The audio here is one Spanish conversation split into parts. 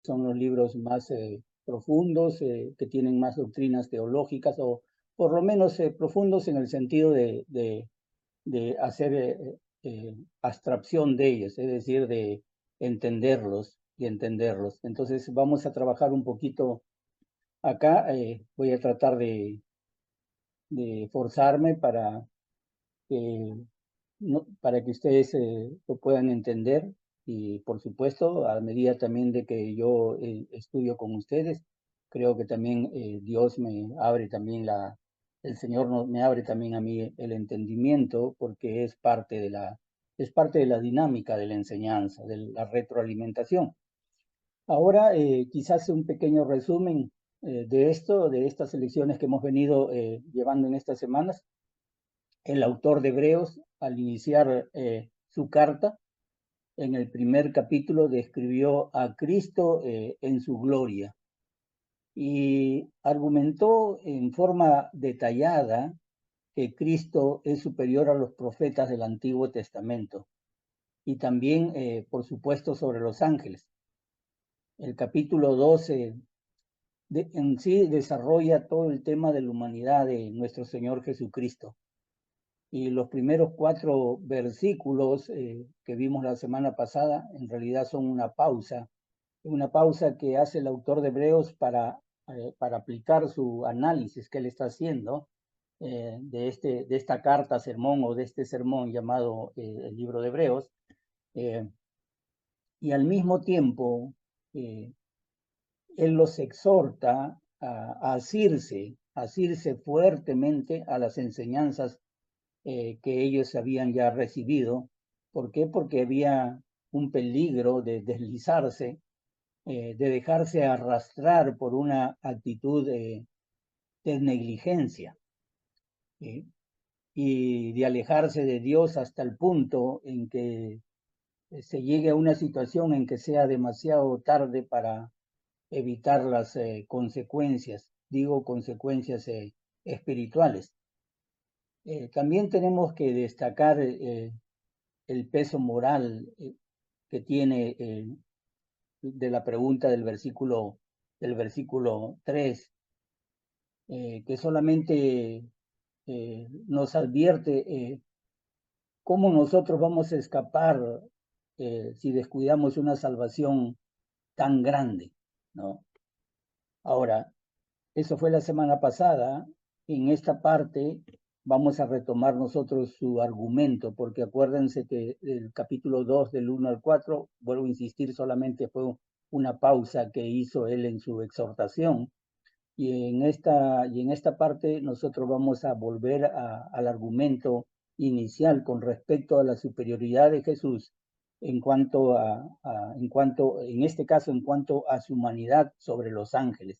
son los libros más profundos, que tienen más doctrinas teológicas, o por lo menos profundos en el sentido de hacer abstracción de ellos, es decir, de entenderlos y entenderlos. Entonces vamos a trabajar un poquito acá. Voy a tratar de forzarme que, para que ustedes lo puedan entender, y por supuesto a medida también de que yo estudio con ustedes, creo que también Dios me abre también el Señor me abre también a mí el entendimiento, porque es parte de la dinámica de la enseñanza, de la retroalimentación. Ahora quizás un pequeño resumen de estas lecciones que hemos venido llevando en estas semanas. El autor de Hebreos, al iniciar su carta, en el primer capítulo describió a Cristo en su gloria y argumentó en forma detallada que Cristo es superior a los profetas del Antiguo Testamento, y también, por supuesto, sobre los ángeles. El capítulo 12 en sí desarrolla todo el tema de la humanidad de nuestro Señor Jesucristo. Y los primeros 4 versículos que vimos la semana pasada en realidad son una pausa que hace el autor de Hebreos para aplicar su análisis que él está haciendo de esta carta sermón, o de este sermón llamado el libro de Hebreos. Y al mismo tiempo él los exhorta a asirse fuertemente a las enseñanzas que ellos habían ya recibido. ¿Por qué? Porque había un peligro de deslizarse, de dejarse arrastrar por una actitud de negligencia, y de alejarse de Dios hasta el punto en que se llegue a una situación en que sea demasiado tarde para evitar las consecuencias, digo consecuencias espirituales. También tenemos que destacar el peso moral que tiene de la pregunta del versículo 3, que solamente nos advierte cómo nosotros vamos a escapar si descuidamos una salvación tan grande, ¿no? Ahora, eso fue la semana pasada. En esta parte vamos a retomar nosotros su argumento, porque acuérdense que el capítulo 2 del 1 al 4, vuelvo a insistir, solamente fue una pausa que hizo él en su exhortación. Y en esta parte nosotros vamos a volver al argumento inicial con respecto a la superioridad de Jesús en este caso, en cuanto a su humanidad sobre los ángeles.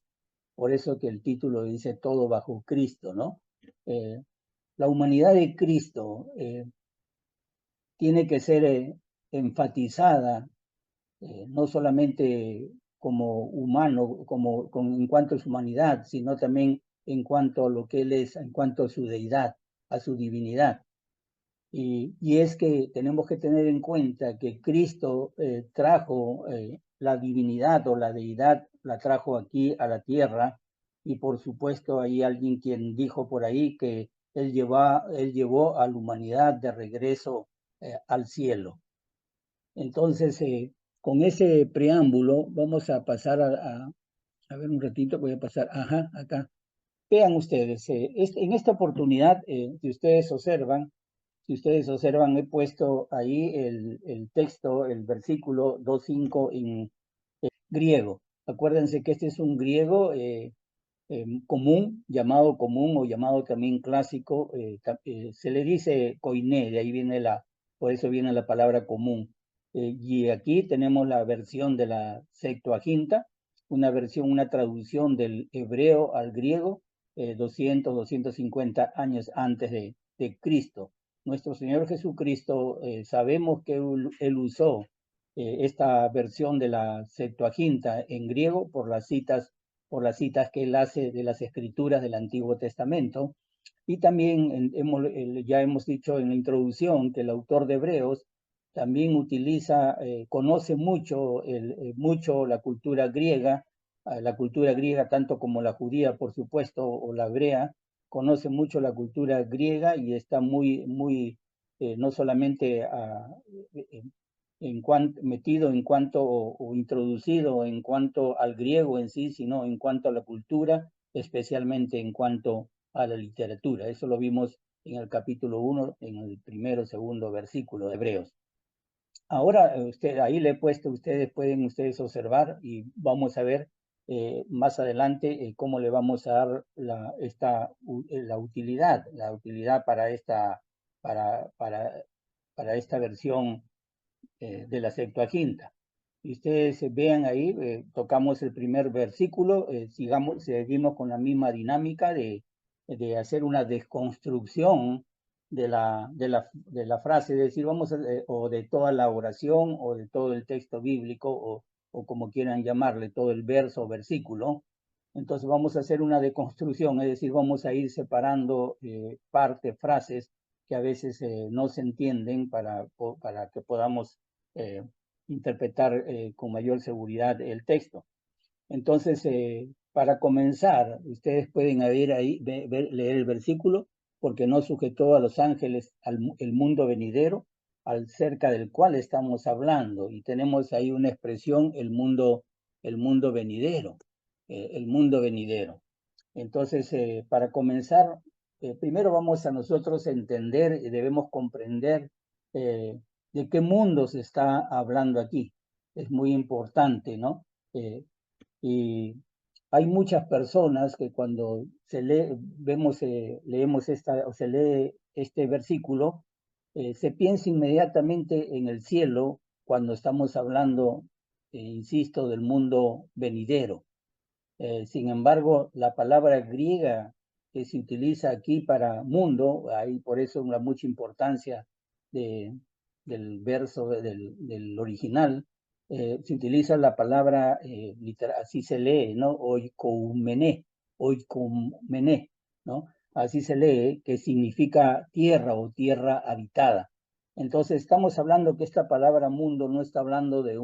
Por eso que el título dice todo bajo Cristo, ¿no? La humanidad de Cristo tiene que ser enfatizada, no solamente como humano, en cuanto a su humanidad, sino también en cuanto a lo que él es, en cuanto a su deidad, a su divinidad. Y es que tenemos que tener en cuenta que Cristo trajo la divinidad o la deidad, la trajo aquí a la tierra. Y por supuesto hay alguien quien dijo por ahí que él llevó a la humanidad de regreso al cielo. Entonces, con ese preámbulo, vamos a pasar a ver un ratito, voy a pasar, ajá, acá. Vean ustedes, en esta oportunidad, si ustedes observan, he puesto ahí el texto, el versículo 2.5 en griego. Acuérdense que este es un griego común, llamado común o llamado también clásico. Se le dice koiné, de ahí viene por eso viene la palabra común. Y aquí tenemos la versión de la Septuaginta, una traducción del hebreo al griego, 250 años antes de Cristo. Nuestro Señor Jesucristo, sabemos que él usó esta versión de la Septuaginta en griego por las citas que él hace de las escrituras del Antiguo Testamento. Y también ya hemos dicho en la introducción que el autor de Hebreos también utiliza, conoce mucho, mucho la cultura griega tanto como la judía, por supuesto, o la hebrea, conoce mucho la cultura griega y está no solamente metido en cuanto o introducido en cuanto al griego en sí, sino en cuanto a la cultura, especialmente en cuanto a la literatura. Eso lo vimos en el capítulo 1, en el primero, segundo versículo de Hebreos. Ahora, ahí le he puesto, pueden observar y vamos a ver más adelante cómo le vamos a dar la utilidad para esta versión de la Septuaginta. Y ustedes vean ahí, tocamos el primer versículo, seguimos con la misma dinámica de hacer una desconstrucción de la frase, es decir, o de toda la oración, o de todo el texto bíblico, o como quieran llamarle, todo el verso o versículo. Entonces vamos a hacer una deconstrucción, es decir, vamos a ir separando frases que a veces no se entienden para que podamos interpretar con mayor seguridad el texto. Entonces, para comenzar, ustedes pueden leer el versículo, porque no sujetó a los ángeles el mundo venidero, acerca del cual estamos hablando, y tenemos ahí una expresión, el mundo venidero, el mundo venidero. Entonces, para comenzar, primero vamos a nosotros entender y debemos comprender de qué mundo se está hablando aquí. Es muy importante, ¿no? Y hay muchas personas que cuando leemos o se lee este versículo, se piensa inmediatamente en el cielo cuando estamos hablando, insisto, del mundo venidero. Sin embargo, la palabra griega que se utiliza aquí para mundo, hay por eso mucha importancia del verso del original, se utiliza la palabra, así se lee, ¿no? Oikoumene, ¿no? Así se lee, que significa tierra o tierra habitada. Entonces, estamos hablando que esta palabra mundo no está hablando del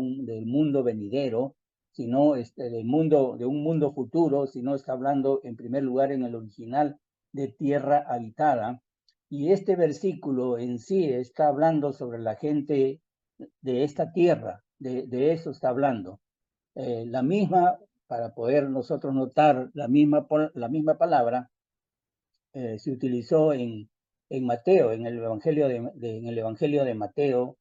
mundo venidero, sino de un mundo futuro, sino está hablando en primer lugar en el original de tierra habitada. Y este versículo en sí está hablando sobre la gente de esta tierra, de eso está hablando. La misma, para poder nosotros notar la misma palabra, se utilizó en Mateo, en el Evangelio de Mateo,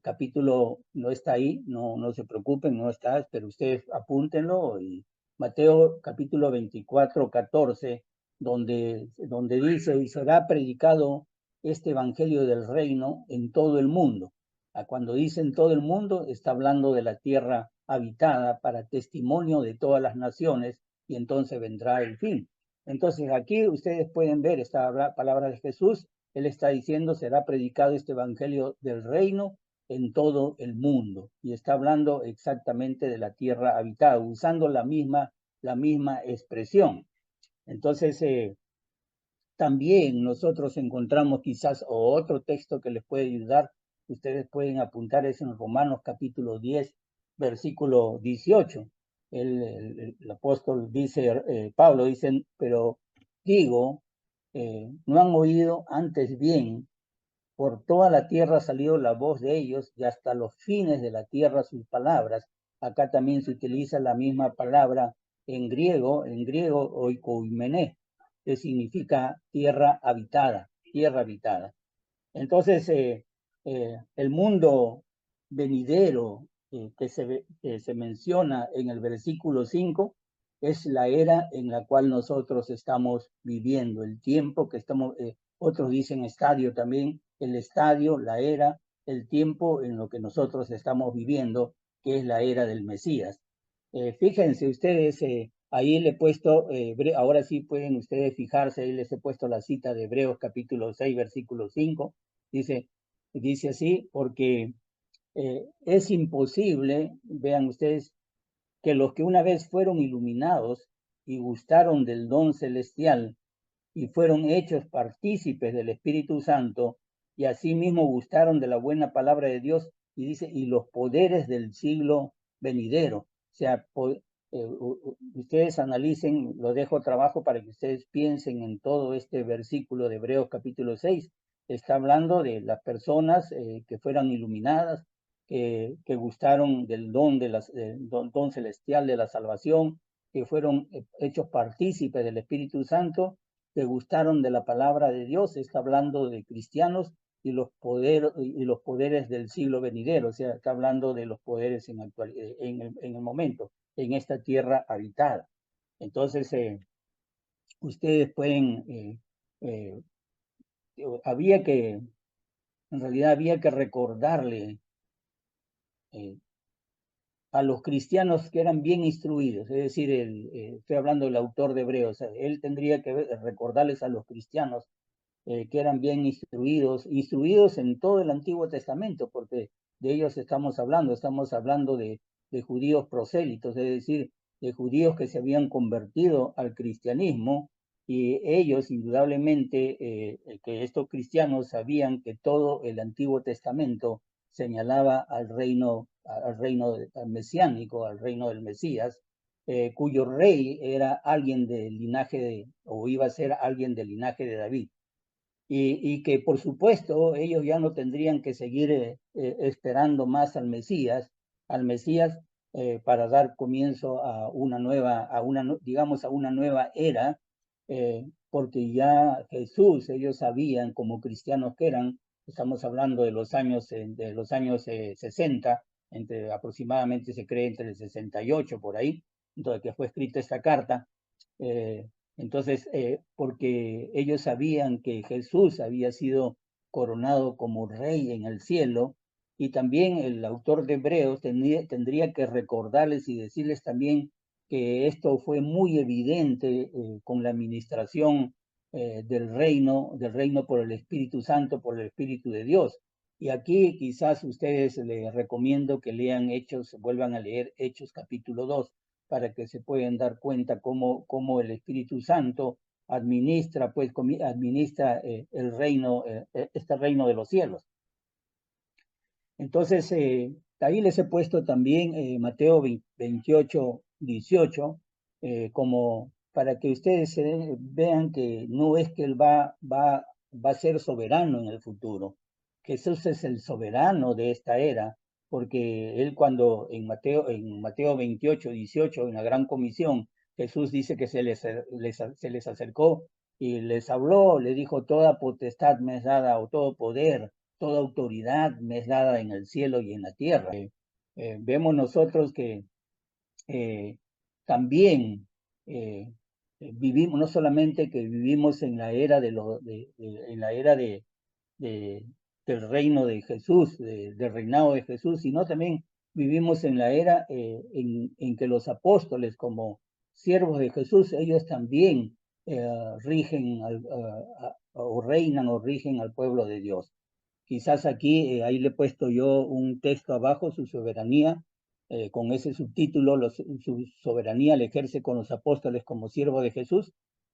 capítulo, no está ahí, no se preocupen, no está, pero ustedes apúntenlo, y Mateo capítulo 24, 14, donde dice, y será predicado este Evangelio del reino en todo el mundo. Cuando dice en todo el mundo, está hablando de la tierra habitada para testimonio de todas las naciones, y entonces vendrá el fin. Entonces aquí ustedes pueden ver esta palabra de Jesús. Él está diciendo, será predicado este evangelio del reino en todo el mundo. Y está hablando exactamente de la tierra habitada, usando la misma expresión. Entonces, también nosotros encontramos quizás otro texto que les puede ayudar. Ustedes pueden apuntar, es en Romanos capítulo 10, versículo 18. El apóstol dice, Pablo dice, pero digo, no han oído antes bien, por toda la tierra ha salido la voz de ellos y hasta los fines de la tierra sus palabras. Acá también se utiliza la misma palabra en griego oikoumene, que significa tierra habitada, tierra habitada. Entonces, el mundo venidero que se menciona en el versículo 5 es la era en la cual nosotros estamos viviendo, el tiempo que estamos, otros dicen estadio también, el estadio, la era, el tiempo en lo que nosotros estamos viviendo, que es la era del Mesías. Fíjense ustedes, ahí le he puesto, ahora sí pueden ustedes fijarse, ahí les he puesto la cita de Hebreos capítulo 6, versículo 5, dice así, porque es imposible, vean ustedes, que los que una vez fueron iluminados y gustaron del don celestial y fueron hechos partícipes del Espíritu Santo, y asimismo gustaron de la buena palabra de Dios, y dice, y los poderes del siglo venidero. O sea, ustedes analicen, lo dejo trabajo para que ustedes piensen en todo este versículo de Hebreos capítulo 6. Está hablando de las personas que fueran iluminadas, que gustaron del don celestial de la salvación, que fueron hechos partícipes del Espíritu Santo, que gustaron de la palabra de Dios. Está hablando de cristianos y los poderes del siglo venidero. O sea, está hablando de los poderes en el momento, en esta tierra habitada. Entonces, ustedes pueden, en realidad había que recordarle eh, a los cristianos que eran bien instruidos, es decir, estoy hablando del autor de Hebreos, él tendría que recordarles a los cristianos que eran bien instruidos en todo el Antiguo Testamento, porque de ellos estamos hablando de judíos prosélitos, es decir, de judíos que se habían convertido al cristianismo, y ellos indudablemente, que estos cristianos sabían que todo el Antiguo Testamento señalaba al reino mesiánico, al reino del Mesías, cuyo rey era alguien del linaje o iba a ser alguien del linaje de David. Y que por supuesto ellos ya no tendrían que seguir esperando más al Mesías para dar comienzo a una nueva, digamos, a una nueva era, porque ya Jesús, ellos sabían como cristianos que eran, estamos hablando de los años 60, aproximadamente se cree entre el 68 por ahí, entonces que fue escrita esta carta. Entonces, porque ellos sabían que Jesús había sido coronado como rey en el cielo, y también el autor de Hebreos tendría que recordarles y decirles también que esto fue muy evidente con la administración del reino por el Espíritu Santo, por el Espíritu de Dios. Y aquí quizás ustedes les recomiendo que lean Hechos, vuelvan a leer Hechos capítulo 2, para que se puedan dar cuenta cómo el Espíritu Santo administra el reino, este reino de los cielos. Entonces, ahí les he puesto también Mateo 28, 18, como para que ustedes vean que no es que él va a ser soberano en el futuro. Jesús es el soberano de esta era, porque él cuando en Mateo 28, 18, en la Gran Comisión, Jesús dice que se les acercó y les habló, le dijo, toda potestad me es dada, o todo poder, toda autoridad me es dada en el cielo y en la tierra. Vemos nosotros que también vivimos, no solamente que vivimos en la era en la era del reino de Jesús, del reinado de Jesús, sino también vivimos en la era en que los apóstoles, como siervos de Jesús, ellos también rigen o reinan o rigen al pueblo de Dios. Quizás aquí, ahí le he puesto yo un texto abajo, su soberanía, con ese subtítulo, su soberanía le ejerce con los apóstoles como siervo de Jesús.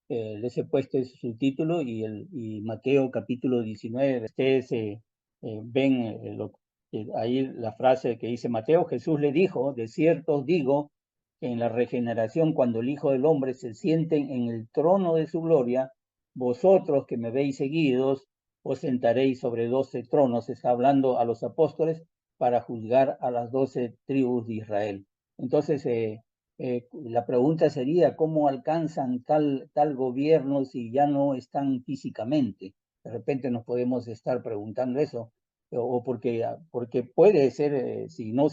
Les he puesto ese subtítulo, y Mateo capítulo 19, ustedes ven ahí la frase que dice Mateo: Jesús le dijo, de cierto os digo, que en la regeneración, cuando el Hijo del Hombre se siente en el trono de su gloria, vosotros que me veis seguidos, os sentaréis sobre 12 tronos. Está hablando a los apóstoles para juzgar a las 12 tribus de Israel. Entonces, la pregunta sería, ¿cómo alcanzan tal gobierno si ya no están físicamente? De repente nos podemos estar preguntando eso, o porque puede ser, si no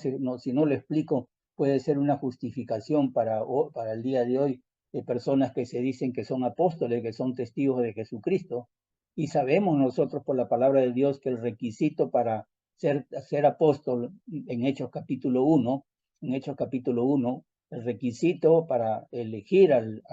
lo explico, puede ser una justificación para el día de hoy de personas que se dicen que son apóstoles, que son testigos de Jesucristo. Y sabemos nosotros por la palabra de Dios que el requisito para ser apóstol en Hechos capítulo 1, el requisito para elegir al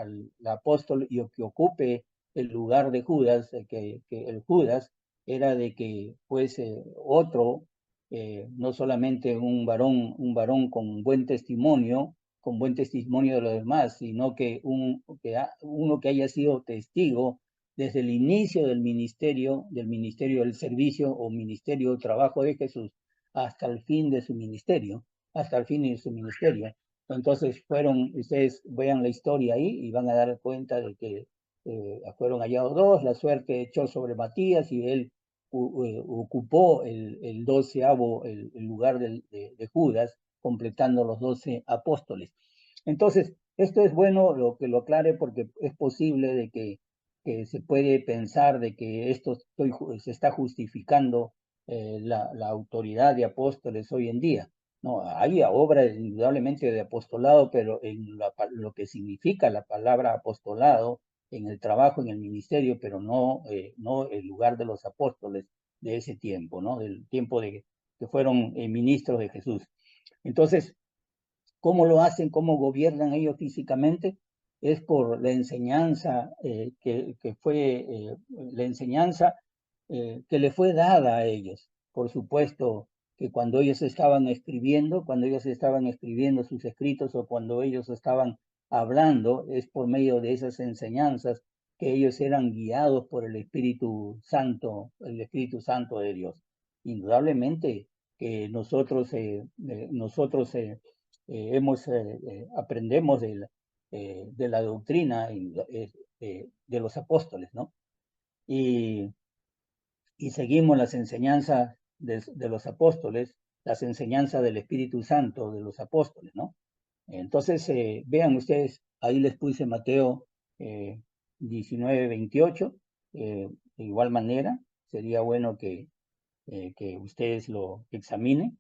apóstol y que ocupe el lugar de Judas, que el Judas era de que fuese otro, no solamente un varón con buen testimonio de los demás, sino que uno que haya sido testigo desde el inicio del ministerio del servicio o ministerio o trabajo de Jesús hasta el fin de su ministerio, hasta el fin de su ministerio. Entonces ustedes vean la historia ahí y van a dar cuenta de que fueron hallados dos, la suerte echó sobre Matías y él ocupó el 12avo, el lugar de Judas, completando los 12 apóstoles. Entonces, esto es bueno que lo aclare porque es posible de que se puede pensar de que esto se está justificando la autoridad de apóstoles hoy en día. No, hay obra indudablemente de apostolado, pero en lo que significa la palabra apostolado, en el trabajo, en el ministerio, pero no el lugar de los apóstoles de ese tiempo, ¿no? Del tiempo de que fueron ministros de Jesús. Entonces, ¿cómo lo hacen? ¿Cómo gobiernan ellos físicamente? Es por la enseñanza que fue la enseñanza que le fue dada a ellos. Por supuesto que cuando ellos estaban escribiendo sus escritos o cuando ellos estaban hablando, es por medio de esas enseñanzas que ellos eran guiados por el Espíritu Santo de Dios. Indudablemente que nosotros aprendemos de la doctrina de los apóstoles, ¿no? Y seguimos las enseñanzas de los apóstoles, las enseñanzas del Espíritu Santo de los apóstoles, ¿no? Entonces, vean ustedes, ahí les puse Mateo 19:28, de igual manera, sería bueno que ustedes lo examinen.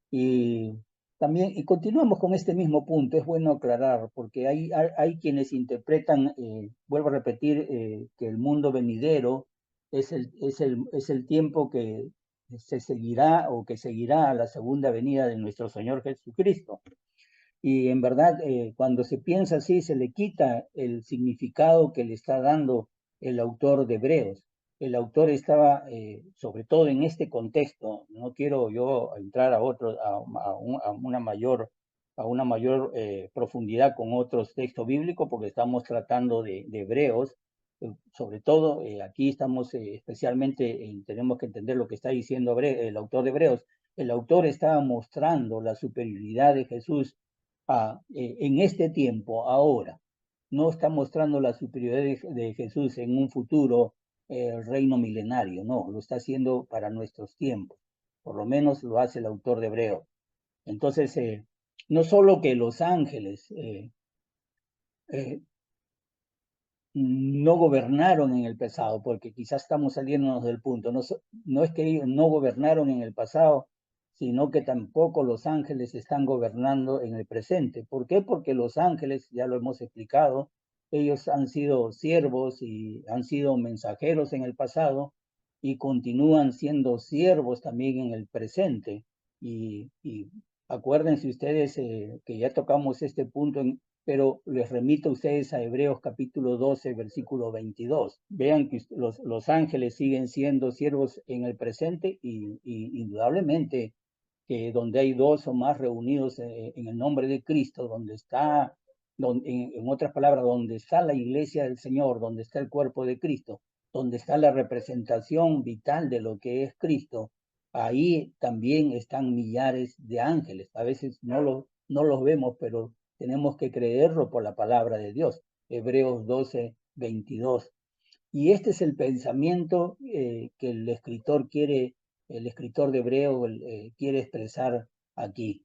Y también, y continuamos con este mismo punto, es bueno aclarar, porque hay quienes interpretan, vuelvo a repetir, que el mundo venidero es el tiempo que se seguirá o que seguirá a la segunda venida de nuestro Señor Jesucristo. Y en verdad, cuando se piensa así, se le quita el significado que le está dando el autor de Hebreos. El autor estaba, sobre todo en este contexto, no quiero yo entrar a una mayor profundidad con otros textos bíblicos, porque estamos tratando de Hebreos. Sobre todo, aquí estamos especialmente, tenemos que entender lo que está diciendo el autor de Hebreos. El autor estaba mostrando la superioridad de Jesús en este tiempo, ahora. No está mostrando la superioridad de Jesús en un futuro reino milenario, no, lo está haciendo para nuestros tiempos. Por lo menos lo hace el autor de Hebreo. Entonces, no solo que los ángeles eh, no gobernaron en el pasado, porque quizás estamos saliéndonos del punto. No es que ellos no gobernaron en el pasado, sino que tampoco los ángeles están gobernando en el presente. ¿Por qué? Porque los ángeles, ya lo hemos explicado, ellos han sido siervos y han sido mensajeros en el pasado y continúan siendo siervos también en el presente. Y acuérdense ustedes que ya tocamos este punto pero les remito a ustedes a Hebreos capítulo 12, versículo 22. Vean que los ángeles siguen siendo siervos en el presente y indudablemente que donde hay dos o más reunidos en el nombre de Cristo, donde está, en otras palabras, donde está la iglesia del Señor, donde está el cuerpo de Cristo, donde está la representación vital de lo que es Cristo, ahí también están millares de ángeles. A veces no los vemos, pero tenemos que creerlo por la palabra de Dios. Hebreos 12, 22. Y este es el pensamiento que el escritor de Hebreo quiere expresar aquí.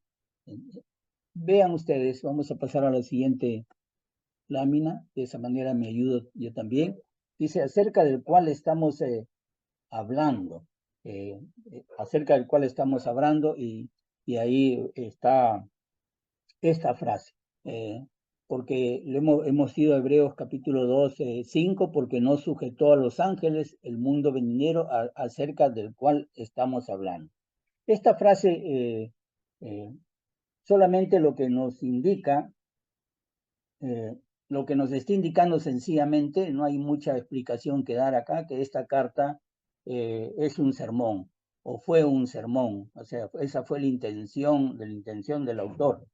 Vean ustedes, vamos a pasar a la siguiente lámina, de esa manera me ayudo yo también. Dice, acerca del cual estamos hablando, acerca del cual estamos hablando, y ahí está esta frase, porque hemos ido a Hebreos capítulo 12, 5, porque no sujetó a los ángeles el mundo venidero acerca del cual estamos hablando. Esta frase solamente lo que nos indica, lo que nos está indicando sencillamente, no hay mucha explicación que dar acá, que esta carta es un sermón, o fue un sermón, o sea, esa fue la intención del autor.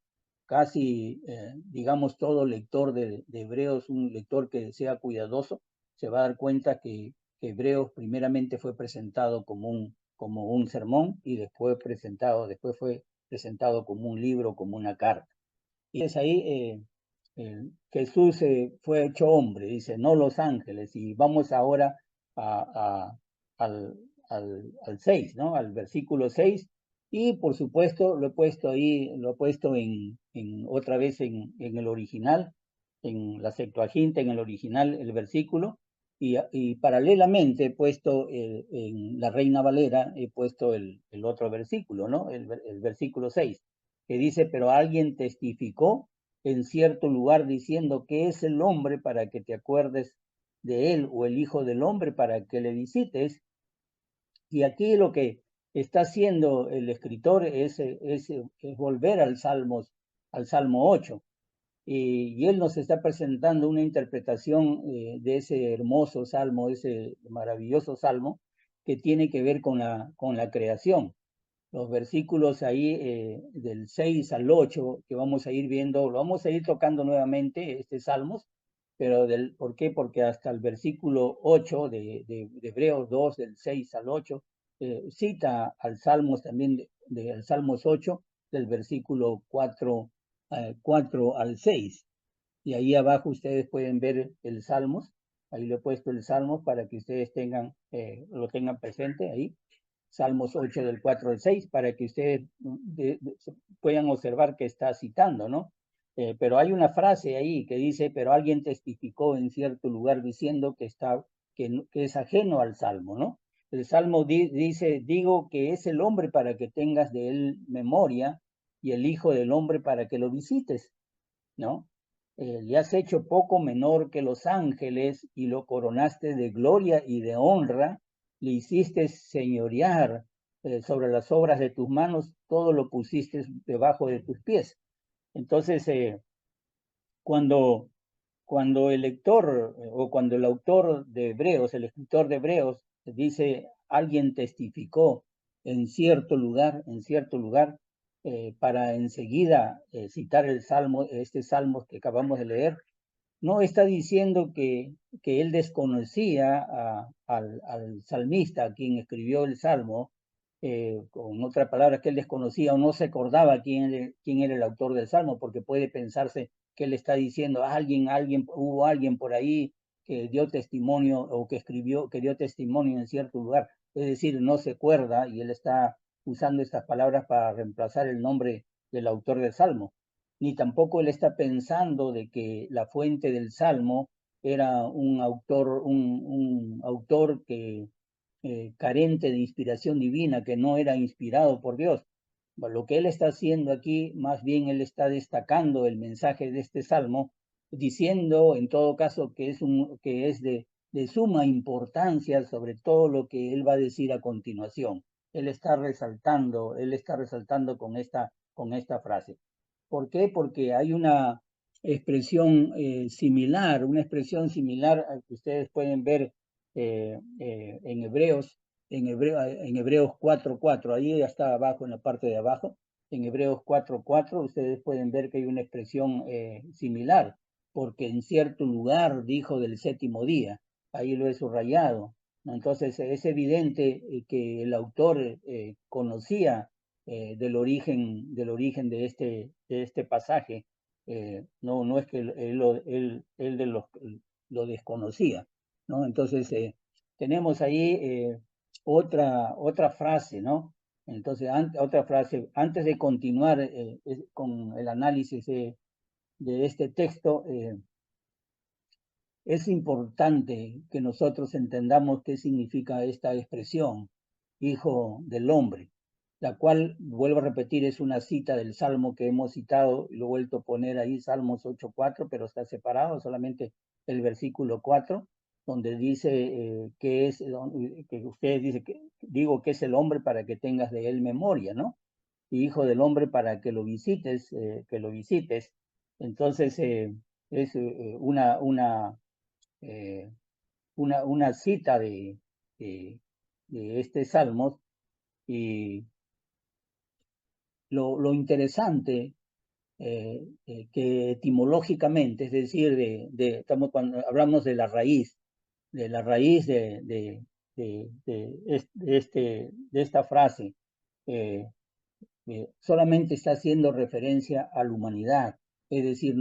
Casi, digamos, todo lector de Hebreos, un lector que sea cuidadoso, se va a dar cuenta que Hebreos primeramente fue presentado como un sermón y después fue presentado como un libro, como una carta. Y es ahí Jesús fue hecho hombre, dice, no los ángeles. Y vamos ahora al, al 6, ¿no? Al versículo 6. Y por supuesto lo he puesto ahí, lo he puesto otra vez en el original, en la Septuaginta, en el original, el versículo. Y paralelamente he puesto en la Reina Valera, he puesto el otro versículo, ¿no? El versículo 6, que dice, pero alguien testificó en cierto lugar diciendo que es el hombre para que te acuerdes de él, o el hijo del hombre para que le visites. Y aquí lo que está haciendo el escritor es volver al Salmo 8. Y él nos está presentando una interpretación de ese hermoso salmo, ese maravilloso salmo, que tiene que ver con la creación. Los versículos ahí del 6 al 8 que vamos a ir viendo, lo vamos a ir tocando nuevamente, este Salmos, pero ¿por qué? Porque hasta el versículo 8 de Hebreos 2, del 6 al 8, cita al Salmos también, del Salmos 8, del versículo 4 al 6. Y ahí abajo ustedes pueden ver el Salmos, ahí le he puesto el Salmos para que ustedes lo tengan presente ahí. Salmos 8 del 4 al 6, para que ustedes puedan observar que está citando, ¿no? Pero hay una frase ahí que dice, pero alguien testificó en cierto lugar diciendo que es ajeno al Salmo, ¿no? El Salmo dice, digo que es el hombre para que tengas de él memoria y el Hijo del Hombre para que lo visites, ¿no? Le has hecho poco menor que los ángeles y lo coronaste de gloria y de honra, le hiciste señorear sobre las obras de tus manos, todo lo pusiste debajo de tus pies. Entonces, cuando, cuando el lector o cuando el autor de Hebreos, el escritor de Hebreos, dice, alguien testificó en cierto lugar, para enseguida citar este salmo que acabamos de leer, no está diciendo que él desconocía al salmista, a quien escribió el salmo, con otras palabras, que él desconocía o no se acordaba quién era el autor del salmo, porque puede pensarse que él está diciendo, hubo alguien por ahí que dio testimonio o que dio testimonio en cierto lugar. Es decir, no se acuerda y él está usando estas palabras para reemplazar el nombre del autor del salmo. Ni tampoco él está pensando de que la fuente del salmo era un autor que carente de inspiración divina, que no era inspirado por Dios. Lo que él está haciendo aquí, más bien él está destacando el mensaje de este salmo, diciendo en todo caso que es de suma importancia sobre todo lo que él va a decir a continuación. Él está resaltando con esta frase. ¿Por qué? Porque hay una expresión una expresión similar a que ustedes pueden ver en Hebreos 4:4, ahí ya está abajo, en la parte de abajo, en Hebreos 4:4, ustedes pueden ver que hay una expresión similar, porque en cierto lugar dijo del séptimo día, ahí lo he subrayado, ¿no? Entonces es evidente que el autor conocía del origen de este pasaje. No es que él lo desconocía, ¿no? Entonces, tenemos ahí otra frase, ¿no? Entonces, otra frase, antes de continuar con el análisis de este texto, es importante que nosotros entendamos qué significa esta expresión, hijo del hombre, la cual, vuelvo a repetir, es una cita del Salmo que hemos citado y lo he vuelto a poner ahí, Salmos 8:4, pero está separado, solamente el versículo 4, donde dice que ustedes dicen digo que es el hombre para que tengas de él memoria, ¿no? Y hijo del hombre para que lo visites, Entonces, es eh, una cita de este Salmos, y lo interesante que etimológicamente, es decir, cuando hablamos de la raíz la raíz de esta frase. Solamente está haciendo referencia a la humanidad, es decir,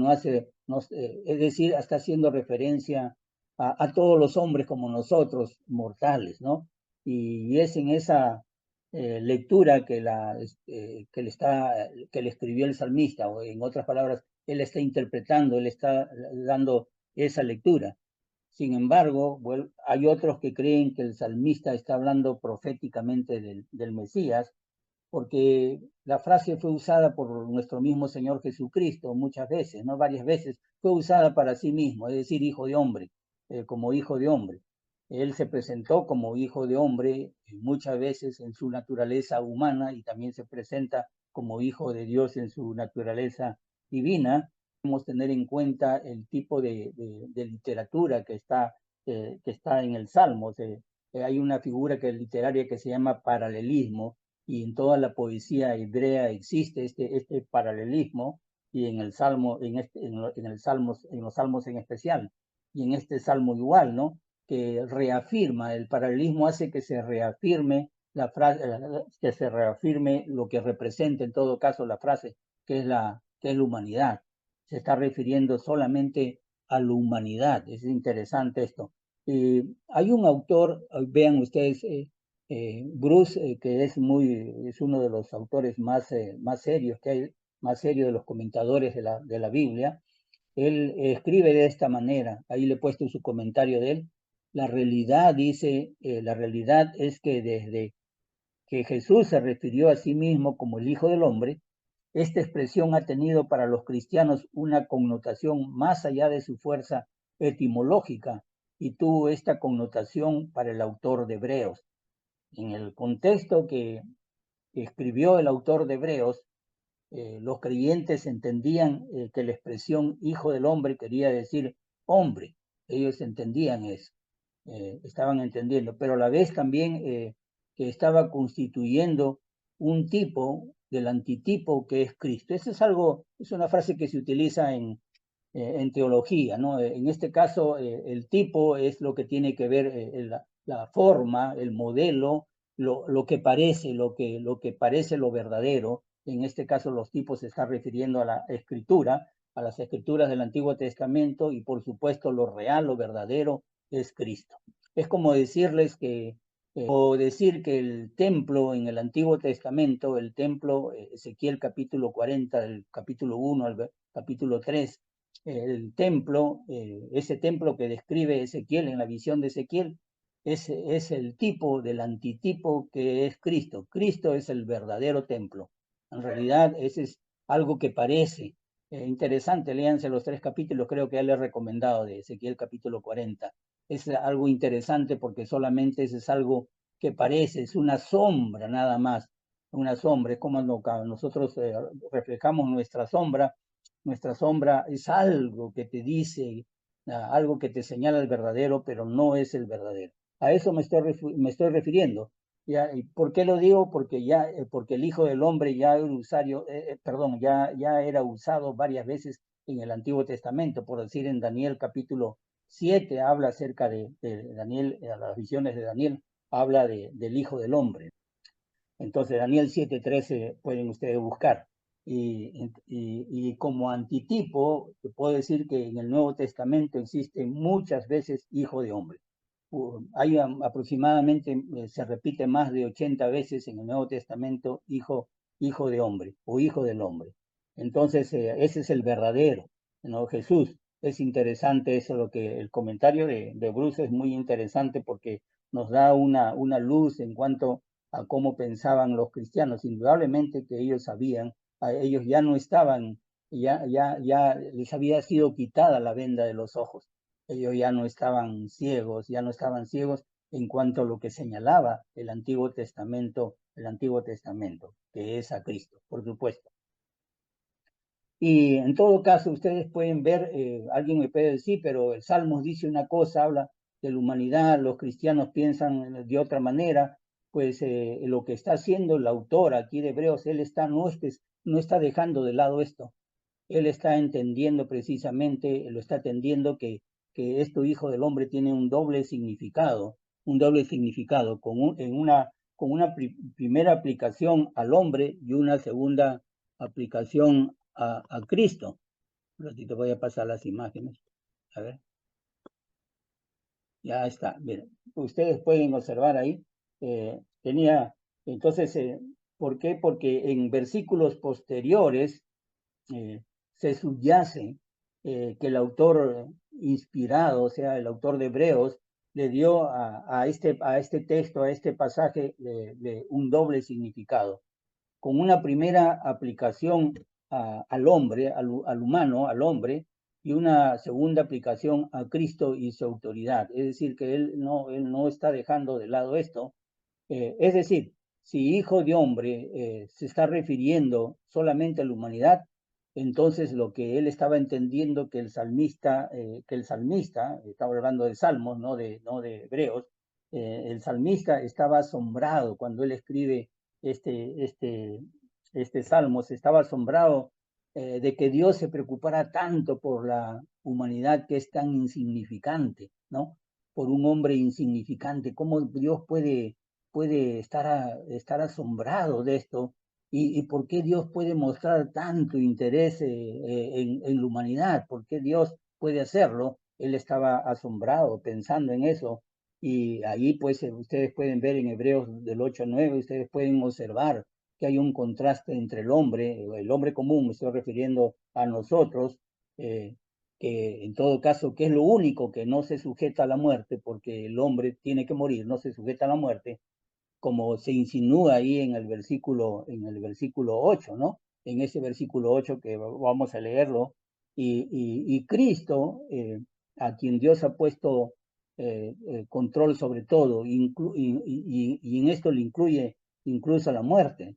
es decir, está haciendo referencia a todos los hombres como nosotros, mortales, ¿no? Y es en esa lectura que le escribió el salmista, o en otras palabras, él está interpretando, él está dando esa lectura. Sin embargo, hay otros que creen que el salmista está hablando proféticamente del Mesías, porque la frase fue usada por nuestro mismo Señor Jesucristo muchas veces, no varias veces, fue usada para sí mismo, es decir, hijo de hombre, como hijo de hombre. Él se presentó como hijo de hombre muchas veces en su naturaleza humana y también se presenta como hijo de Dios en su naturaleza divina. Debemos tener en cuenta el tipo de literatura que está en el Salmo. Hay una figura literaria que se llama paralelismo, y en toda la poesía hebrea existe este paralelismo, y en el Salmo, en los Salmos en especial, y en este Salmo igual, ¿no? Que reafirma, el paralelismo hace que se reafirme la frase, que se reafirme lo que representa en todo caso la frase, que es la humanidad. Se está refiriendo solamente a la humanidad. Es interesante esto. Hay un autor, vean ustedes, Bruce, que es uno de los autores más serios que hay, más serios de los comentadores de la Biblia. Él escribe de esta manera, ahí le he puesto su comentario de él. La realidad, dice, la realidad es que desde que Jesús se refirió a sí mismo como el Hijo del Hombre, esta expresión ha tenido para los cristianos una connotación más allá de su fuerza etimológica, y tuvo esta connotación para el autor de Hebreos. En el contexto que escribió el autor de Hebreos, los creyentes entendían que la expresión hijo del hombre quería decir hombre. Ellos entendían eso, estaban entendiendo, pero a la vez también que estaba constituyendo un tipo del antitipo que es Cristo. Eso es una frase que se utiliza en teología, ¿no? En este caso, el tipo es lo que tiene que ver la forma, el modelo, lo que parece, lo que parece lo verdadero. En este caso, los tipos se están refiriendo a la escritura, a las escrituras del Antiguo Testamento, y por supuesto lo real, lo verdadero es Cristo. Es como decirles o decir que el templo en el Antiguo Testamento, el templo, Ezequiel capítulo 40, del capítulo 1 al capítulo 3, el templo, ese templo que describe Ezequiel en la visión de Ezequiel, es el tipo del antitipo que es Cristo. Cristo es el verdadero templo. En realidad, ese es algo que parece interesante. Léanse los 3 capítulos, creo que ya les he recomendado, de Ezequiel capítulo 40. Es algo interesante porque solamente ese es algo que parece, es una sombra nada más. Una sombra, es como nosotros reflejamos nuestra sombra es algo que te dice, algo que te señala el verdadero, pero no es el verdadero. A eso me estoy refiriendo. ¿Ya? ¿Y por qué lo digo? Porque el Hijo del Hombre ya era ya era usado varias veces en el Antiguo Testamento. Por decir, en Daniel capítulo 7 habla acerca de Daniel, las visiones de Daniel, habla del Hijo del Hombre. Entonces, Daniel 7:13 pueden ustedes buscar. Y como antitipo, puedo decir que en el Nuevo Testamento existe muchas veces hijo de hombre. Hay aproximadamente, se repite más de 80 veces en el Nuevo Testamento hijo de hombre o hijo del hombre. Entonces, ese es el verdadero, ¿no? Jesús. Es interesante eso, lo que el comentario de Bruce es muy interesante porque nos da una luz en cuanto a cómo pensaban los cristianos. Indudablemente que ellos sabían, ellos ya no estaban, ya les había sido quitada la venda de los ojos. Ellos ya no estaban ciegos, en cuanto a lo que señalaba el Antiguo Testamento, que es a Cristo, por supuesto. Y en todo caso, ustedes pueden ver, alguien me puede decir, pero el Salmos dice una cosa, habla de la humanidad, los cristianos piensan de otra manera. Pues lo que está haciendo el autor aquí de Hebreos, él no está dejando de lado esto. Él está entendiendo precisamente, lo está entendiendo que que esto hijo del hombre tiene un doble significado, con una primera aplicación al hombre y una segunda aplicación a Cristo. Un ratito voy a pasar las imágenes. A ver. Ya está. Miren, ustedes pueden observar ahí. Tenía, entonces, ¿por qué? Porque en versículos posteriores se subyace que el autor inspirado, o sea, el autor de Hebreos, le dio a este texto, a este pasaje, un doble significado, con una primera aplicación al hombre, al humano, al hombre, y una segunda aplicación a Cristo y su autoridad. Es decir, que él no está dejando de lado esto. Es decir, si hijo de hombre se está refiriendo solamente a la humanidad, entonces lo que él estaba entendiendo que el salmista, estaba hablando de Salmos, no de Hebreos, el salmista estaba asombrado cuando él escribe este, este, este Salmos, estaba asombrado de que Dios se preocupara tanto por la humanidad que es tan insignificante, ¿no? Por un hombre insignificante, ¿cómo Dios puede estar asombrado de esto? ¿Y por qué Dios puede mostrar tanto interés en la humanidad? ¿Por qué Dios puede hacerlo? Él estaba asombrado pensando en eso. Y ahí pues ustedes pueden ver en Hebreos del 8 al 9, ustedes pueden observar que hay un contraste entre el hombre común, me estoy refiriendo a nosotros, que en todo caso, que es lo único que no se sujeta a la muerte, porque el hombre tiene que morir, no se sujeta a la muerte, como se insinúa ahí en el versículo 8, ¿no? En ese versículo 8 que vamos a leerlo. Y Cristo, a quien Dios ha puesto control sobre todo, y en esto le incluye incluso la muerte.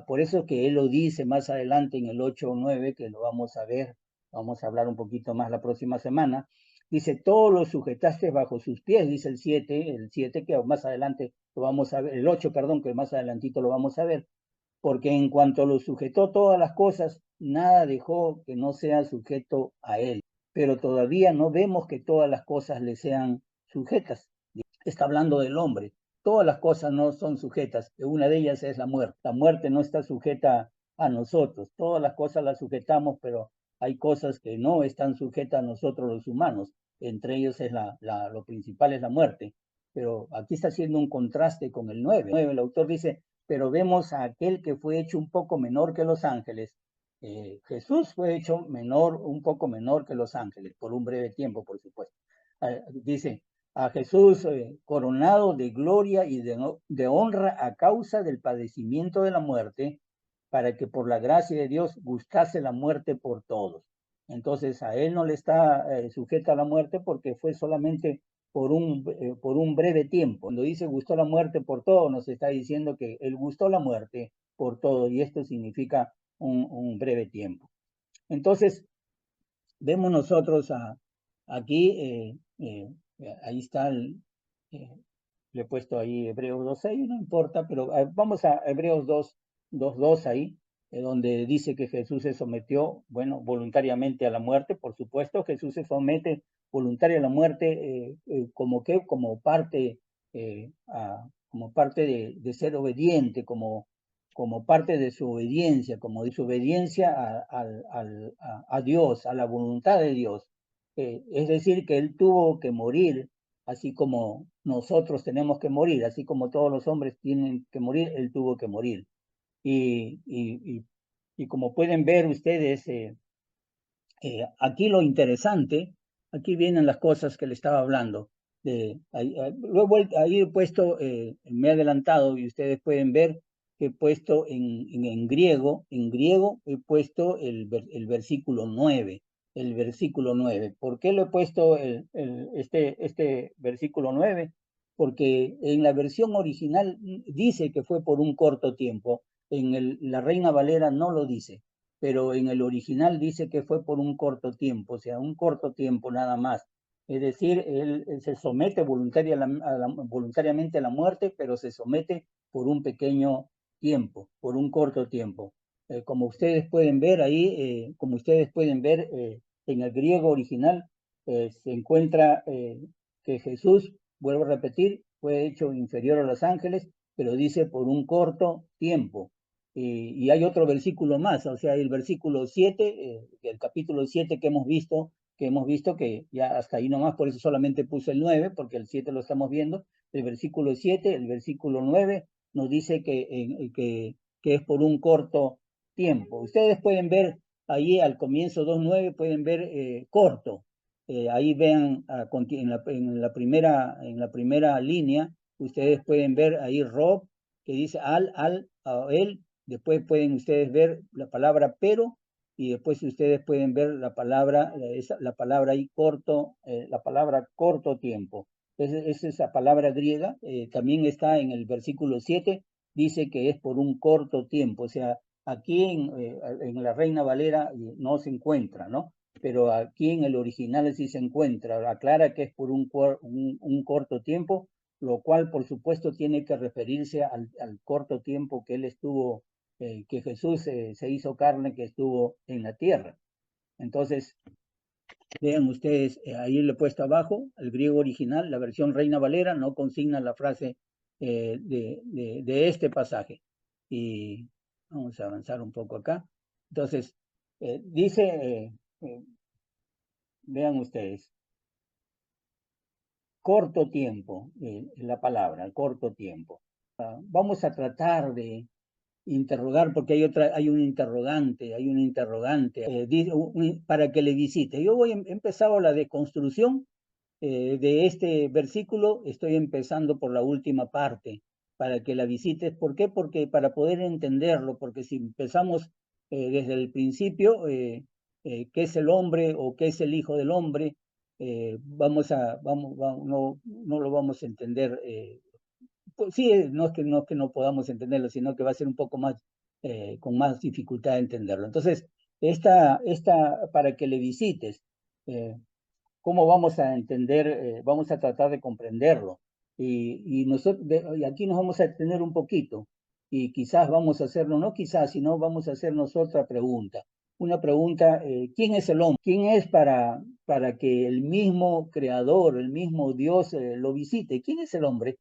Por eso que Él lo dice más adelante en el 8 o 9, que lo vamos a ver, vamos a hablar un poquito más la próxima semana. Dice, todo lo sujetaste bajo sus pies, dice el 7 que más adelante lo vamos a ver, el 8, perdón, que más adelantito lo vamos a ver, porque en cuanto lo sujetó todas las cosas, nada dejó que no sea sujeto a él, pero todavía no vemos que todas las cosas le sean sujetas. Está hablando del hombre. Todas las cosas no son sujetas, una de ellas es la muerte. La muerte no está sujeta a nosotros, todas las cosas las sujetamos, pero hay cosas que no están sujetas a nosotros los humanos, entre ellos es lo principal es la muerte. Pero aquí está haciendo un contraste con el 9. El autor dice, pero vemos a aquel que fue hecho un poco menor que los ángeles. Jesús fue hecho un poco menor que los ángeles, por un breve tiempo, por supuesto. Dice, a Jesús coronado de gloria y de honra a causa del padecimiento de la muerte, para que por la gracia de Dios gustase la muerte por todos. Entonces a él no le está sujeta a la muerte porque fue solamente por un breve tiempo. Cuando dice gustó la muerte por todo, nos está diciendo que él gustó la muerte por todo, y esto significa un breve tiempo. Entonces, vemos nosotros aquí, ahí está, le he puesto ahí Hebreos 2.6, no importa, pero vamos a Hebreos 2.2 ahí, donde dice que Jesús se sometió, bueno, voluntariamente a la muerte. Por supuesto, Jesús se somete voluntaria a la muerte como parte de ser obediente, como parte de su obediencia, como de su obediencia a Dios, a la voluntad de Dios. Es decir, que Él tuvo que morir, así como nosotros tenemos que morir, así como todos los hombres tienen que morir, Él tuvo que morir. Y como pueden ver ustedes, aquí lo interesante, aquí vienen las cosas que le estaba hablando. Luego ahí he puesto, me he adelantado y ustedes pueden ver que he puesto en griego he puesto el versículo 9, el versículo 9. ¿Por qué lo he puesto este versículo 9? Porque en la versión original dice que fue por un corto tiempo, la Reina Valera no lo dice, pero en el original dice que fue por un corto tiempo, o sea, un corto tiempo nada más. Es decir, él se somete voluntariamente a la muerte, pero se somete por un pequeño tiempo, por un corto tiempo. Como ustedes pueden ver ahí, en el griego original, se encuentra que Jesús, vuelvo a repetir, fue hecho inferior a los ángeles, pero dice por un corto tiempo. Y hay otro versículo más, o sea, el versículo 7, el capítulo 7 que hemos visto que ya hasta ahí nomás, por eso solamente puse el 9, porque el 7 lo estamos viendo, el versículo 7, el versículo 9 nos dice que es por un corto tiempo. Ustedes pueden ver ahí al comienzo 2.9, pueden ver corto. Ahí vean en la primera línea, ustedes pueden ver ahí Rob, que dice a él. Después pueden ustedes ver la palabra pero, y después ustedes pueden ver la palabra ahí corto, la palabra corto tiempo. Es esa palabra griega, también está en el versículo 7, dice que es por un corto tiempo. O sea, aquí en la Reina Valera no se encuentra, ¿no? Pero aquí en el original sí se encuentra. Aclara que es por un corto tiempo, lo cual por supuesto tiene que referirse al corto tiempo que él estuvo, que Jesús se hizo carne, que estuvo en la tierra. Entonces, vean ustedes, ahí le he puesto abajo, el griego original, la versión Reina Valera no consigna la frase de este pasaje. Y vamos a avanzar un poco acá. Entonces, dice, vean ustedes, corto tiempo, la palabra, corto tiempo. Vamos a tratar de interrogar, porque hay un interrogante, para que le visite. Yo he empezado la deconstrucción de este versículo, estoy empezando por la última parte, para que la visites. ¿Por qué? Porque para poder entenderlo, porque si empezamos desde el principio, qué es el hombre o qué es el hijo del hombre, no lo vamos a entender. Pues sí, no es que no podamos entenderlo, sino que va a ser un poco más, con más dificultad de entenderlo. Entonces, para que le visites, cómo vamos a entender, vamos a tratar de comprenderlo. Y aquí nos vamos a detener un poquito, y quizás vamos a hacerlo, no quizás, sino vamos a hacernos otra pregunta. Una pregunta, ¿quién es el hombre? ¿Quién es para que el mismo creador, el mismo Dios lo visite? ¿Quién es el hombre?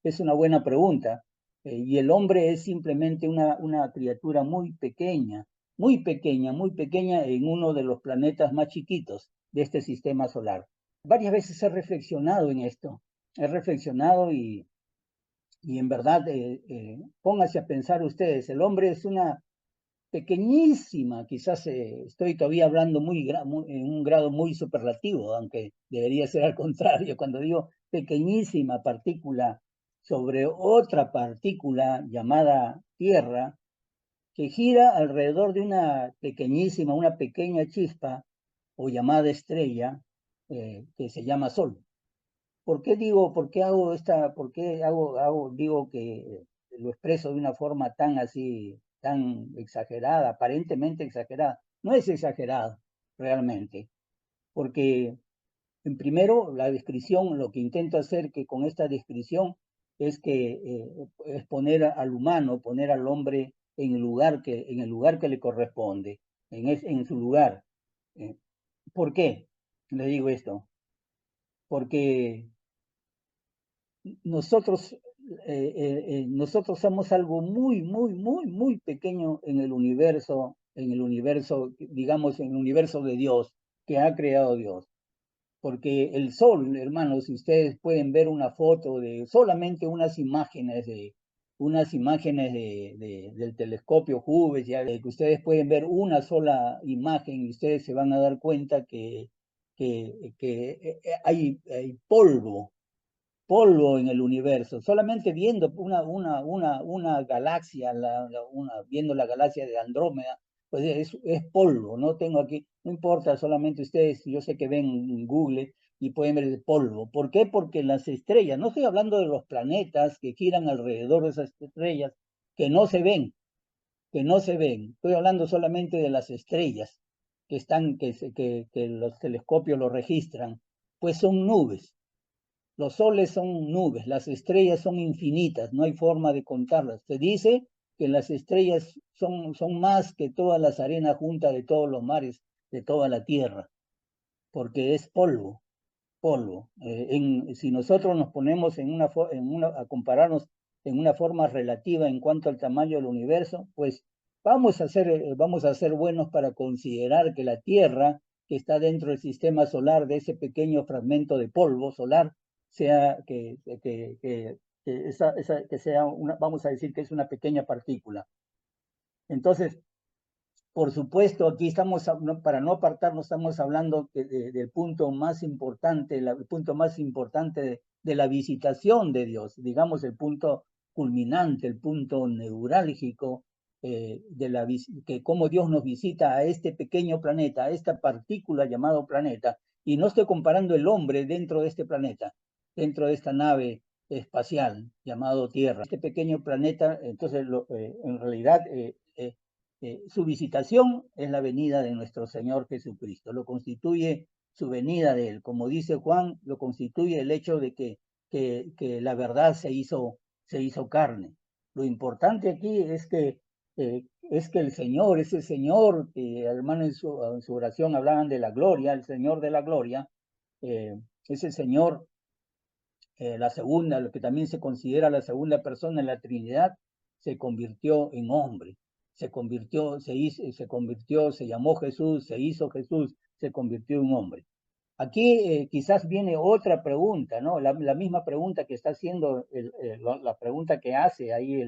Es una buena pregunta. Y el hombre es simplemente una criatura muy pequeña en uno de los planetas más chiquitos de este sistema solar. Varias veces he reflexionado en esto. He reflexionado y en verdad, pónganse a pensar ustedes, el hombre es una pequeñísima, quizás estoy todavía hablando en un grado muy superlativo, aunque debería ser al contrario, cuando digo pequeñísima partícula sobre otra partícula llamada Tierra, que gira alrededor de una pequeña chispa o llamada estrella, que se llama Sol. ¿Por qué digo que lo expreso de una forma tan así, tan exagerada, aparentemente exagerada? No es exagerado, realmente, porque en primero, la descripción, lo que intento hacer que con esta descripción es poner al humano, poner al hombre en en el lugar que le corresponde, en su lugar. Eh, ¿Por qué le digo esto? Porque nosotros, nosotros somos algo muy pequeño en el universo, digamos, en el universo de Dios, que ha creado Dios. Porque el sol, hermanos, si ustedes pueden ver una foto de solamente unas imágenes del telescopio Hubble, ya, que ustedes pueden ver una sola imagen y ustedes se van a dar cuenta que hay polvo en el universo. Solamente viendo una galaxia, viendo la galaxia de Andrómeda, pues es polvo. No tengo aquí, no importa, solamente ustedes, yo sé que ven en Google y pueden ver el polvo. ¿Por qué? Porque las estrellas, no estoy hablando de los planetas que giran alrededor de esas estrellas, que no se ven, Estoy hablando solamente de las estrellas que los telescopios lo registran, pues son nubes. Los soles son nubes, las estrellas son infinitas, no hay forma de contarlas. Se dice que las estrellas son más que todas las arenas juntas de todos los mares de toda la tierra. porque es polvo, polvo. Si nosotros nos ponemos a compararnos en una forma relativa en cuanto al tamaño del universo, pues vamos a ser buenos para considerar que la Tierra, que está dentro del sistema solar, de ese pequeño fragmento de polvo solar, sea que sea vamos a decir que es una pequeña partícula. Entonces, por supuesto, aquí estamos, para no apartarnos, estamos hablando del punto más importante, el punto más importante de la visitación de Dios, digamos el punto culminante, el punto neurálgico que cómo Dios nos visita a este pequeño planeta, a esta partícula llamado planeta. Y no estoy comparando el hombre dentro de este planeta, dentro de esta nave espacial llamado Tierra. Este pequeño planeta, entonces, en realidad, su visitación es la venida de nuestro Señor Jesucristo, lo constituye su venida de Él. Como dice Juan, lo constituye el hecho de que la verdad se hizo carne. Lo importante aquí es que el Señor, ese Señor que hermano en su oración hablaban de la gloria, el Señor de la gloria, ese Señor, la segunda, lo que también se considera la segunda persona en la Trinidad, se convirtió en hombre, se llamó Jesús, se hizo Jesús, se convirtió en hombre. Aquí quizás viene otra pregunta, ¿no? La misma pregunta que está haciendo, la pregunta que hace ahí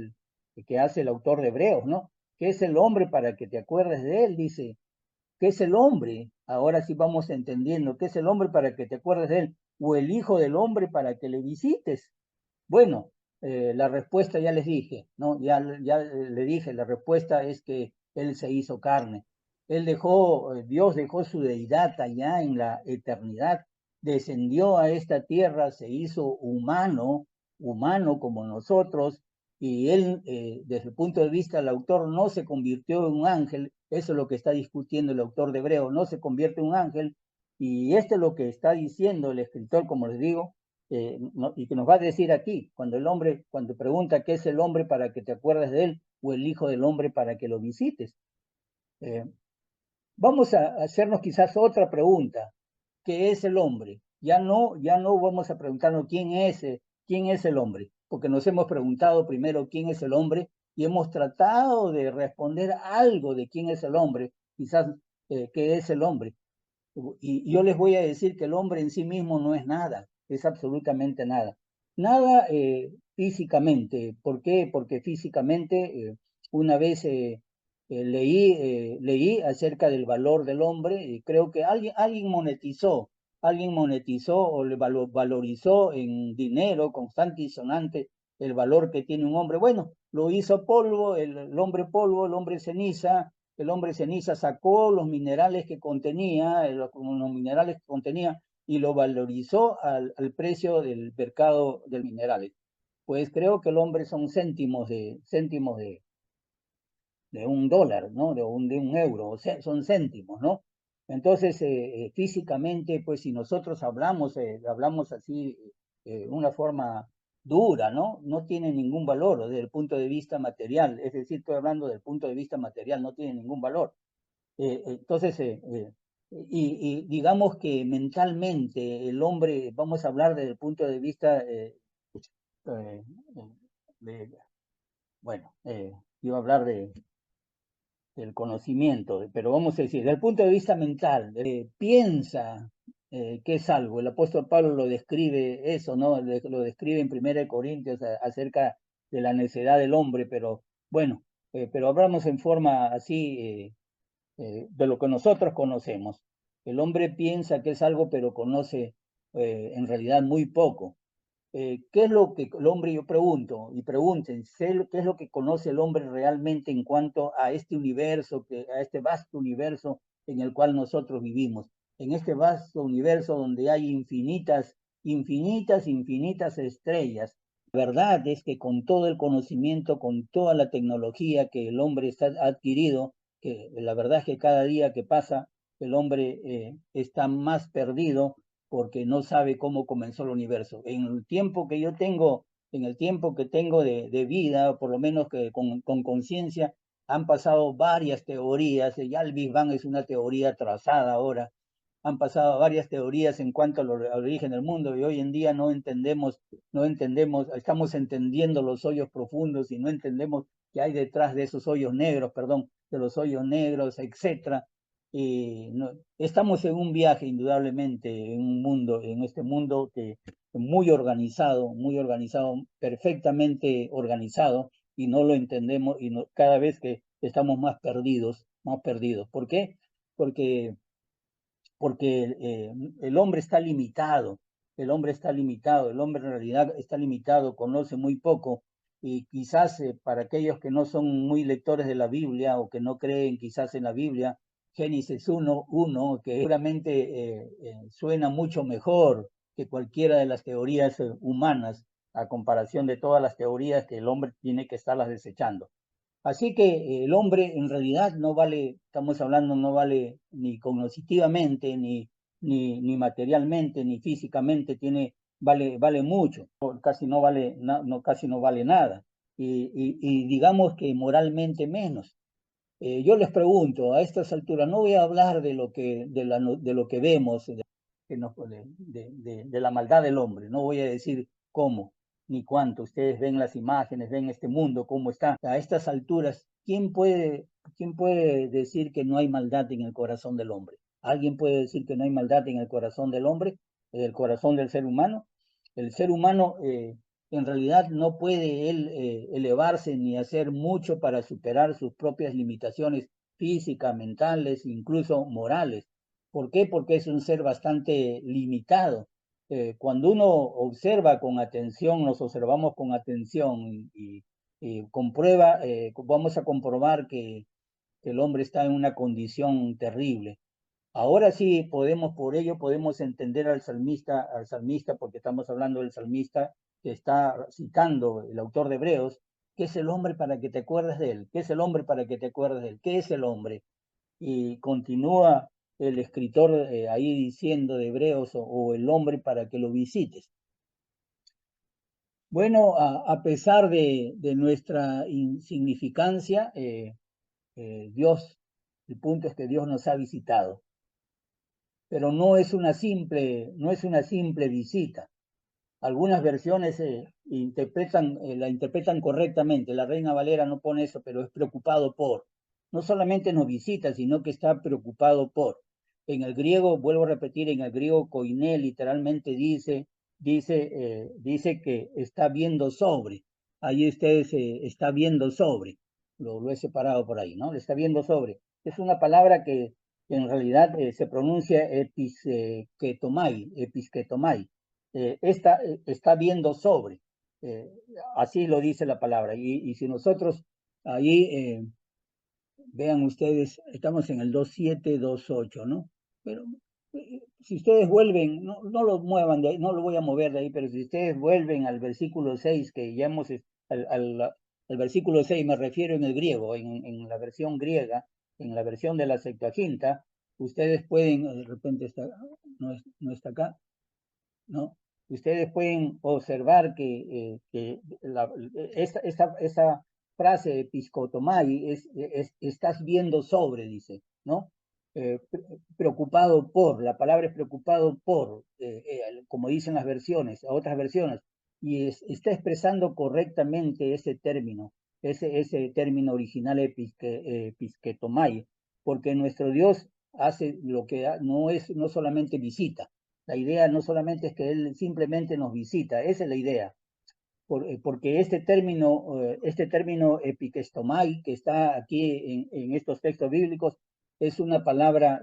que hace el autor de Hebreos, ¿no? ¿Qué es el hombre para que te acuerdes de él? Dice, ¿qué es el hombre? Ahora sí vamos entendiendo, ¿qué es el hombre para que te acuerdes de él? ¿O el hijo del hombre para que le visites? Bueno, la respuesta ya les dije, ¿no? Ya le dije, la respuesta es que Él se hizo carne. Dios dejó su deidad allá en la eternidad, descendió a esta tierra, se hizo humano, humano como nosotros, y Él, desde el punto de vista del autor, no se convirtió en un ángel, eso es lo que está discutiendo el autor de Hebreo, no se convierte en un ángel, y esto es lo que está diciendo el escritor, como les digo, y que nos va a decir aquí, cuando pregunta qué es el hombre para que te acuerdes de él, o el hijo del hombre para que lo visites. Vamos a hacernos quizás otra pregunta. ¿Qué es el hombre? Ya no vamos a preguntarnos quién es el hombre, porque nos hemos preguntado primero quién es el hombre y hemos tratado de responder algo de quién es el hombre, quizás qué es el hombre. Y yo les voy a decir que el hombre en sí mismo no es nada, es absolutamente nada. Nada físicamente. ¿Por qué? Porque físicamente una vez leí acerca del valor del hombre y creo que alguien monetizó o le valorizó en dinero constante y sonante el valor que tiene un hombre. Bueno, lo hizo polvo, el hombre ceniza. El hombre ceniza sacó los minerales que contenía, y lo valorizó al precio del mercado de minerales. Pues creo que el hombre son céntimos de un dólar, ¿no? De un euro, o sea, son céntimos, ¿no? Entonces, físicamente, pues si nosotros hablamos así, una forma dura, ¿no? No tiene ningún valor desde el punto de vista material, es decir, estoy hablando del punto de vista material, no tiene ningún valor. Entonces, y digamos que mentalmente el hombre, vamos a hablar desde el punto de vista eh, de, bueno, iba a hablar del conocimiento, pero vamos a decir, desde el punto de vista mental, piensa que es algo. El apóstol Pablo lo describe eso, ¿no? Lo describe en 1 Corintios acerca de la necedad del hombre, pero bueno, pero hablamos en forma así de lo que nosotros conocemos. El hombre piensa que es algo, pero conoce en realidad muy poco. ¿Qué es lo que el hombre, yo pregunto, y pregunten, qué es lo que conoce el hombre realmente en cuanto a este universo, a este vasto universo en el cual nosotros vivimos? En este vasto universo donde hay infinitas estrellas. La verdad es que con todo el conocimiento, con toda la tecnología que el hombre ha adquirido, que la verdad es que cada día que pasa, el hombre está más perdido porque no sabe cómo comenzó el universo. En el tiempo que tengo de vida, por lo menos que con conciencia, han pasado varias teorías. Ya el Big Bang es una teoría trazada ahora. han pasado varias teorías en cuanto al origen del mundo y hoy en día no entendemos, estamos entendiendo los hoyos profundos y no entendemos qué hay detrás de esos hoyos negros, perdón, de los hoyos negros, etcétera. Y no, estamos en un viaje indudablemente, en un mundo, en este mundo que muy organizado, perfectamente organizado, y no lo entendemos y no, cada vez que estamos más perdidos, más perdidos. ¿Por qué? Porque el hombre está limitado, el hombre en realidad está limitado, conoce muy poco y quizás para aquellos que no son muy lectores de la Biblia o que no creen quizás en la Biblia, Génesis 1:1, que seguramente suena mucho mejor que cualquiera de las teorías humanas a comparación de todas las teorías que el hombre tiene que estarlas desechando. Así que el hombre en realidad no vale, estamos hablando, no vale ni cognitivamente, ni materialmente, ni físicamente, vale mucho, casi no vale, casi no vale nada. Y digamos que moralmente menos. Yo les pregunto, a estas alturas, no voy a hablar de lo que vemos, de la maldad del hombre, no voy a decir cómo ni cuánto. Ustedes ven las imágenes, ven este mundo, cómo está. A estas alturas, quién puede decir que no hay maldad en el corazón del hombre? ¿Alguien puede decir que no hay maldad en el corazón del hombre, en el corazón del ser humano? El ser humano en realidad no puede él elevarse ni hacer mucho para superar sus propias limitaciones físicas, mentales, incluso morales. ¿Por qué? Porque es un ser bastante limitado. Cuando uno observa con atención, nos observamos con atención y comprueba, vamos a comprobar que el hombre está en una condición terrible. Ahora sí podemos, por ello podemos entender al salmista, porque estamos hablando del salmista que está citando el autor de Hebreos, ¿qué es el hombre para que te acuerdes de él? ¿Qué es el hombre para que te acuerdes de él? ¿Qué es el hombre? Y continúa el escritor ahí diciendo de Hebreos, o el hombre para que lo visites. Bueno, a pesar de nuestra insignificancia, Dios, el punto es que Dios nos ha visitado, pero no es una simple visita. Algunas versiones la interpretan correctamente. La Reina Valera no pone eso, pero es preocupado por. No solamente nos visita, sino que está preocupado por. En el griego, vuelvo a repetir, en el griego koiné literalmente dice que está viendo sobre. Ahí ustedes está viendo sobre. Lo he separado por ahí, ¿no? Está viendo sobre. Es una palabra que en realidad se pronuncia episketomai. Está viendo sobre, así lo dice la palabra. Y si nosotros ahí, vean ustedes, estamos en el 2:7, 2:8, ¿no? Pero si ustedes vuelven, no lo muevan de ahí, no lo voy a mover de ahí, pero si ustedes vuelven al versículo 6, que ya hemos, al versículo 6 me refiero en el griego, en la versión griega, en la versión de la Septuaginta, ustedes pueden, de repente no está acá, ¿no? Ustedes pueden observar que esta frase episcotomai estás viendo sobre, dice, ¿no? Preocupado por, la palabra es preocupado por, como dicen las versiones, otras versiones, y está expresando correctamente ese término, ese término original episketomai, porque nuestro Dios hace lo que no solamente visita. La idea no solamente es que Él simplemente nos visita, esa es la idea, porque este término epikestomai que está aquí en estos textos bíblicos es una palabra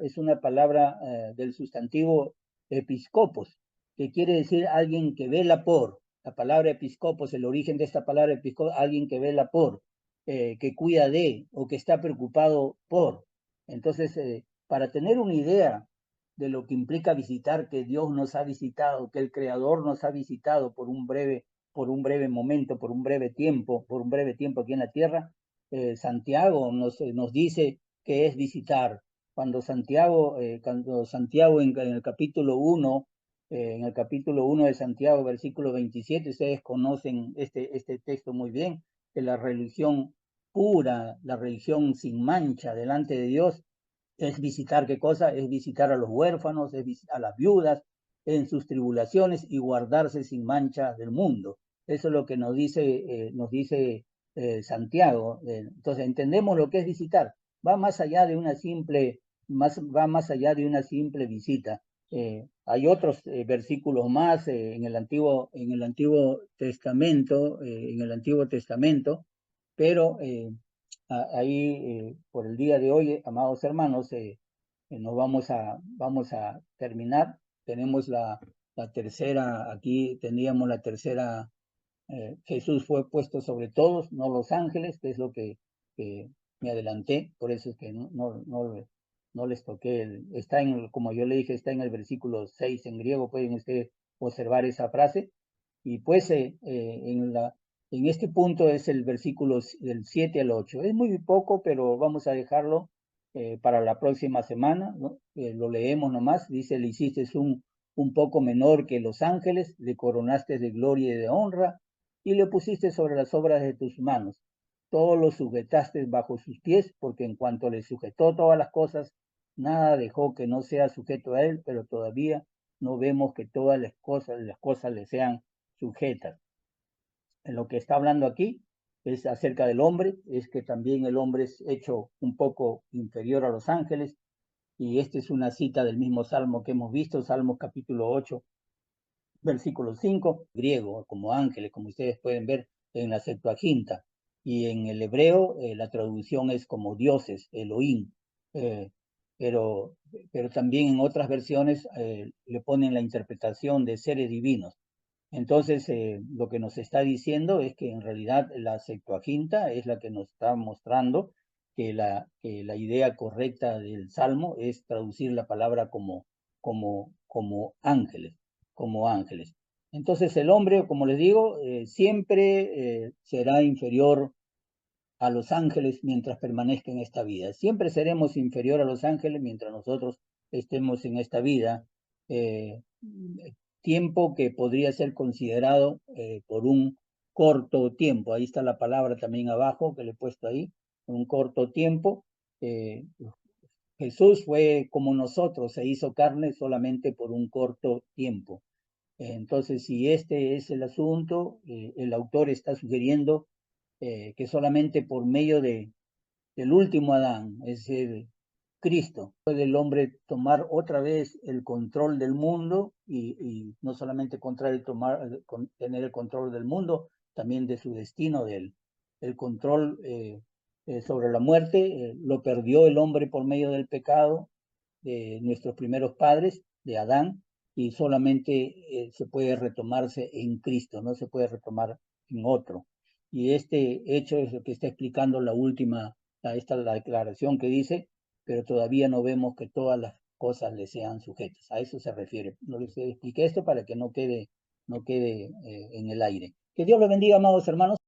del sustantivo episcopos, que quiere decir alguien que vela por. La palabra episcopos, el origen de esta palabra episcopos, alguien que vela por, que cuida de o que está preocupado por. Entonces, para tener una idea de lo que implica visitar, que Dios nos ha visitado, que el Creador nos ha visitado por un breve momento, por un breve tiempo aquí en la tierra, Santiago nos dice que es visitar. Cuando Santiago en el capítulo 1, de Santiago, versículo 27, ustedes conocen este texto muy bien, que la religión pura, la religión sin mancha delante de Dios, Es visitar ¿qué cosa? Es visitar a los huérfanos, es visitar a las viudas en sus tribulaciones y guardarse sin mancha del mundo. Eso es lo que nos dice Santiago. Entonces entendemos lo que es visitar. Va más allá de una simple, va más allá de una simple visita. Hay otros versículos más en el Antiguo Testamento, pero ahí por el día de hoy, amados hermanos, nos vamos a terminar. Tenemos la tercera, aquí teníamos la tercera, Jesús fue puesto sobre todos, no los ángeles, que es lo que me adelanté, por eso es que no les toqué. Está como yo le dije, está en el versículo 6 en griego, pueden ustedes observar esa frase. Y pues en este punto es el versículo del 7 al 8. Es muy poco, pero vamos a dejarlo para la próxima semana, ¿no? Lo leemos nomás. Dice, le hiciste un poco menor que los ángeles, le coronaste de gloria y de honra, y le pusiste sobre las obras de tus manos. Todo lo sujetaste bajo sus pies, porque en cuanto le sujetó todas las cosas, nada dejó que no sea sujeto a él, pero todavía no vemos que todas las cosas le sean sujetas. En lo que está hablando aquí es acerca del hombre, es que también el hombre es hecho un poco inferior a los ángeles, y esta es una cita del mismo Salmo que hemos visto, Salmos capítulo 8, versículo 5, griego, como ángeles, como ustedes pueden ver en la Septuaginta, y en el hebreo la traducción es como dioses, Elohim, eh, pero, pero también en otras versiones le ponen la interpretación de seres divinos. Entonces, lo que nos está diciendo es que en realidad la Septuaginta es la que nos está mostrando que la idea correcta del Salmo es traducir la palabra como ángeles, como ángeles. Entonces, el hombre, como les digo, siempre será inferior a los ángeles mientras permanezca en esta vida. Siempre seremos inferior a los ángeles mientras nosotros estemos en esta vida. Eh, Tiempo que podría ser considerado por un corto tiempo. Ahí está la palabra también abajo que le he puesto ahí, un corto tiempo. Eh, Jesús fue como nosotros, se hizo carne solamente por un corto tiempo. Entonces, si este es el asunto, el autor está sugiriendo que solamente por medio del último Adán, es decir, Cristo, puede el hombre tomar otra vez el control del mundo y no solamente tener el control del mundo, también de su destino, el control sobre la muerte, lo perdió el hombre por medio del pecado de nuestros primeros padres, de Adán, y solamente se puede retomarse en Cristo, no se puede retomar en otro. Y este hecho es lo que está explicando la declaración que dice, pero todavía no vemos que todas las cosas le sean sujetas. A eso se refiere. No les expliqué esto para que no quede en el aire. Que Dios los bendiga, amados hermanos.